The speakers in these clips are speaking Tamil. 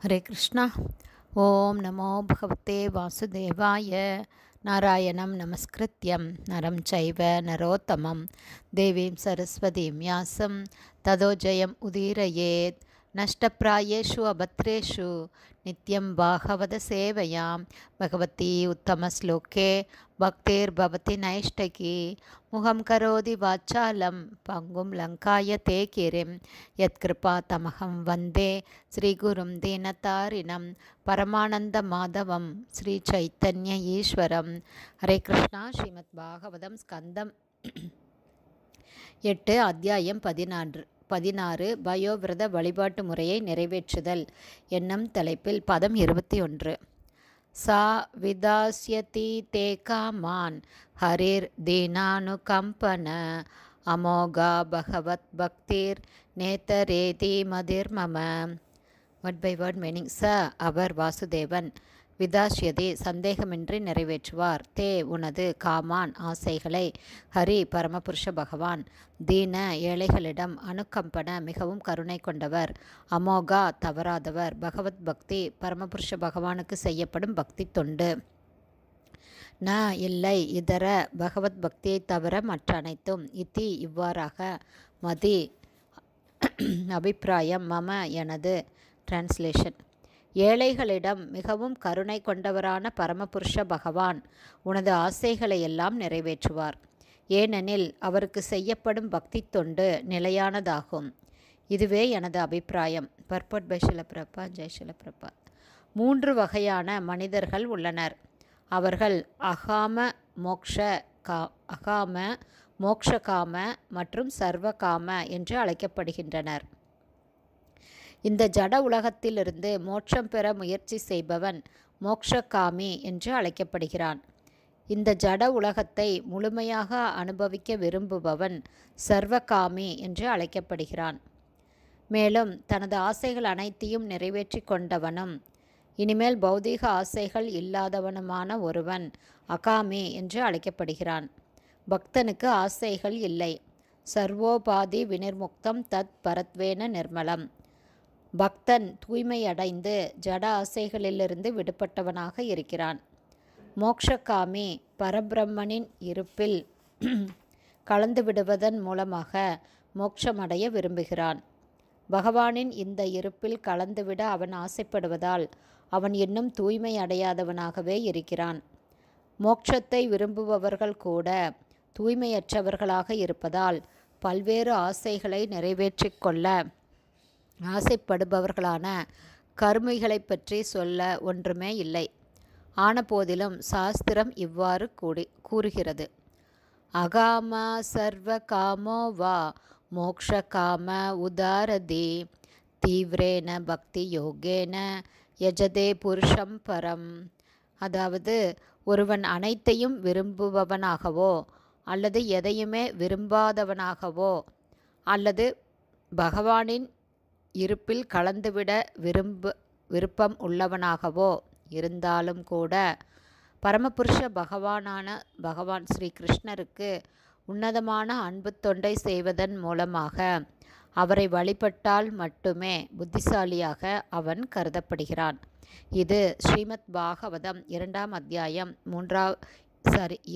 हरे कृष्णा। ओम नमो भगवते वासुदेवाय। नारायणं नमस्कृत्यं नरं चैव नरोत्तमं देवीं सरस्वतीं व्यासं ततो जयम् उदीरयेत्। नष्टप्रायेषु अभद्रेषु नित्यं भागवत सेवयां भगवती उत्तमश्लोके भक्तिर्भवति नैष्ठिकी। मुखं करोति वाचालं पङ्गुं लङ्कायते गिरिं यत्कृपातमहं वन्दे श्रीगुरुं दीनतारिणं परमानन्दमाधवं श्रीचैतन्य ईश्वरं। हरे कृष्णा. ஸ்ரீமத் பாகவதம் ஸ்கந்தம் 8 அத்தியாயம் 16 பயோவிரத வழிபாட்டு முறையை நிறைவேற்றுதல் என்னும் தலைப்பில் பதம் 21. சா விதாஸ்யதி தே காமான் ஹரிர் தீனானுகம்பன அமோகா பகவத் பக்திர் நேதரேதி மதிர்மம. Word by word meaning. அவர் வாசுதேவன், விதாஷ்யதி சந்தேகமின்றி நிறைவேற்றுவார், தே உனது, காமான் ஆசைகளை, ஹரி பரமபுருஷ பகவான், தீன ஏழைகளிடம், அனுகம்பன மிகவும் கருணை கொண்டவர், அமோகா தவறாதவர், பகவத் பக்தி பரமபுருஷ பகவானுக்கு செய்யப்படும் பக்தி தொண்டு, ந இல்லை இதர பகவத் பக்தியை தவிர மற்ற அனைத்தும், இத்தி இவ்வாறாக, மதி அபிப்பிராயம், மம எனது. டிரான்ஸ்லேஷன். ஏழைகளிடம் மிகவும் கருணை கொண்டவரான பரமபுருஷ பகவான் உனது ஆசைகளை எல்லாம் நிறைவேற்றுவார். ஏனெனில் அவருக்கு செய்யப்படும் பக்தி தொண்டு நிலையானதாகும். இதுவே எனது அபிப்பிராயம். பர்பட் பை ஷில பிரபாத். ஜெய் ஷில பிரபாத். 3 வகையான மனிதர்கள் உள்ளனர். அவர்கள் அகாம மோக்ஷகாம மற்றும் சர்வகாம என்று அழைக்கப்படுகின்றனர். இந்த ஜட உலகத்திலிருந்து மோட்சம் பெற முயற்சி செய்பவன் மோக்ஷகாமி என்று அழைக்கப்படுகிறான். இந்த ஜட உலகத்தை முழுமையாக அனுபவிக்க விரும்புபவன் சர்வகாமி என்று அழைக்கப்படுகிறான். மேலும் தனது ஆசைகள் அனைத்தையும் நிறைவேற்றி கொண்டவனும் இனிமேல் பௌதீக ஆசைகள் இல்லாதவனுமான ஒருவன் அகாமி என்று அழைக்கப்படுகிறான். பக்தனுக்கு ஆசைகள் இல்லை. சர்வோபாதி வினிர்முக்தம் தத் பரத்வேன நிர்மலம். பக்தன் தூய்மையடைந்து ஜட ஆசைகளிலிருந்து விடுபட்டவனாக இருக்கிறான். மோக்ஷகாமி பரபிரம்மனின் இருப்பில் கலந்து விடுவதன் மூலமாக மோட்சமடைய விரும்புகிறான். பகவானின் இந்த இருப்பில் கலந்துவிட அவன் ஆசைப்படுவதால் அவன் இன்னும் தூய்மை அடையாதவனாகவே இருக்கிறான். மோட்சத்தை விரும்புபவர்கள் கூட தூய்மையற்றவர்களாக இருப்பதால் பல்வேறு ஆசைகளை நிறைவேற்றிக் கொள்ள ஆசைப்படுபவர்களான கருமிகளை பற்றி சொல்ல ஒன்றுமே இல்லை. ஆனபோதிலும் சாஸ்திரம் இவ்வாறு கூறுகிறது. அகாம சர்வ காமோ வா மோக்ஷகாம உதாரதி தீவிரேன பக்தி யோகேன யஜதே புருஷம் பரம். அதாவது, ஒருவன் அனைத்தையும் விரும்புபவனாகவோ அல்லது எதையுமே விரும்பாதவனாகவோ அல்லது பகவானின் இருப்பில் கலந்துவிட விருப்பம் உள்ளவனாகவோ இருந்தாலும் கூட பரமபுருஷ பகவான் ஸ்ரீ கிருஷ்ணருக்கு உன்னதமான அன்பு தொண்டை செய்வதன் மூலமாக அவரை வழிபட்டால் மட்டுமே புத்திசாலியாக அவன் கருதப்படுகிறான். இது ஸ்ரீமத் பாகவதம் 2ஆம் அத்தியாயம்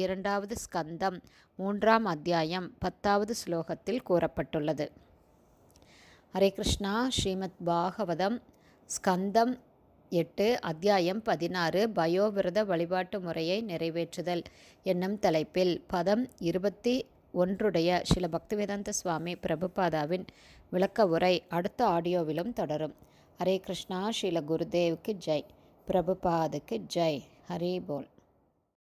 2வது ஸ்கந்தம் 3ஆம் அத்தியாயம் 10வது ஸ்லோகத்தில் கூறப்பட்டுள்ளது. ஹரே கிருஷ்ணா. ஸ்ரீமத் பாகவதம் ஸ்கந்தம் 8 அத்தியாயம் 16 பயோவிரத வழிபாட்டு முறையை நிறைவேற்றுதல் என்னும் தலைப்பில் பதம் 21 ஸ்ரீல பக்திவேதாந்த சுவாமி பிரபுபாதாவின் விளக்க உரை அடுத்த ஆடியோவிலும் தொடரும். ஹரே கிருஷ்ணா. ஸ்ரீல குருதேவுக்கு ஜெய். பிரபுபாதுக்கு ஜெய். ஹரி போல்.